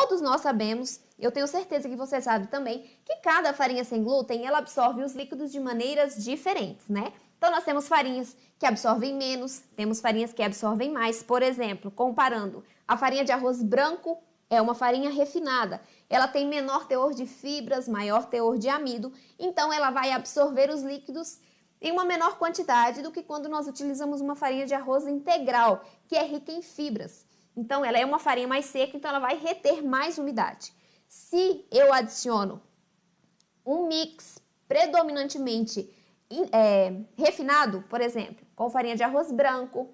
todos nós sabemos, eu tenho certeza que você sabe também, que cada farinha sem glúten, ela absorve os líquidos de maneiras diferentes, né? Então, nós temos farinhas que absorvem menos, temos farinhas que absorvem mais. Por exemplo, comparando, a farinha de arroz branco é uma farinha refinada. Ela tem menor teor de fibras, maior teor de amido, então ela vai absorver os líquidos em uma menor quantidade do que quando nós utilizamos uma farinha de arroz integral, que é rica em fibras. Então, ela é uma farinha mais seca, então ela vai reter mais umidade. Se eu adiciono um mix predominantemente refinado, por exemplo, com farinha de arroz branco,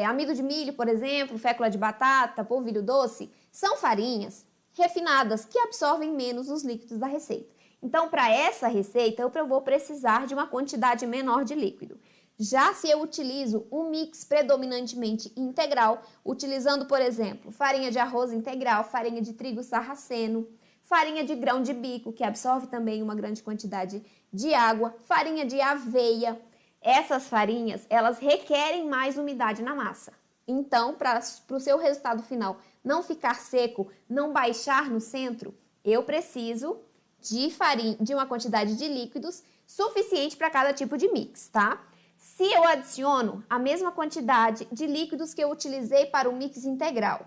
amido de milho, por exemplo, fécula de batata, polvilho doce, são farinhas refinadas que absorvem menos os líquidos da receita. Então, para essa receita, eu vou precisar de uma quantidade menor de líquido. Já se eu utilizo um mix predominantemente integral, utilizando, por exemplo, farinha de arroz integral, farinha de trigo sarraceno, farinha de grão de bico, que absorve também uma grande quantidade de água, farinha de aveia. Essas farinhas, elas requerem mais umidade na massa. Então, para o seu resultado final não ficar seco, não baixar no centro, eu preciso de uma quantidade de líquidos suficiente para cada tipo de mix, tá? Se eu adiciono a mesma quantidade de líquidos que eu utilizei para o mix integral,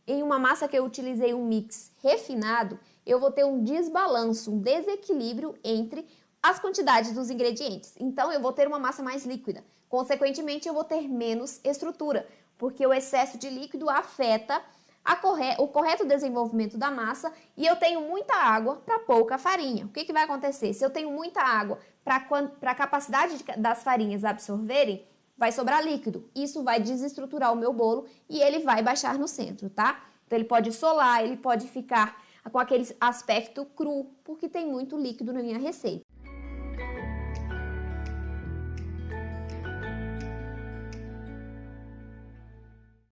em uma massa que eu utilizei um mix refinado, eu vou ter um desbalanço, um desequilíbrio entre as quantidades dos ingredientes. Então, eu vou ter uma massa mais líquida. Consequentemente, eu vou ter menos estrutura, porque o excesso de líquido afeta o correto desenvolvimento da massa e eu tenho muita água para pouca farinha. O que vai acontecer? Se eu tenho muita água para a capacidade das farinhas absorverem, vai sobrar líquido. Isso vai desestruturar o meu bolo e ele vai baixar no centro, tá? Então, ele pode solar, ele pode ficar com aquele aspecto cru, porque tem muito líquido na minha receita.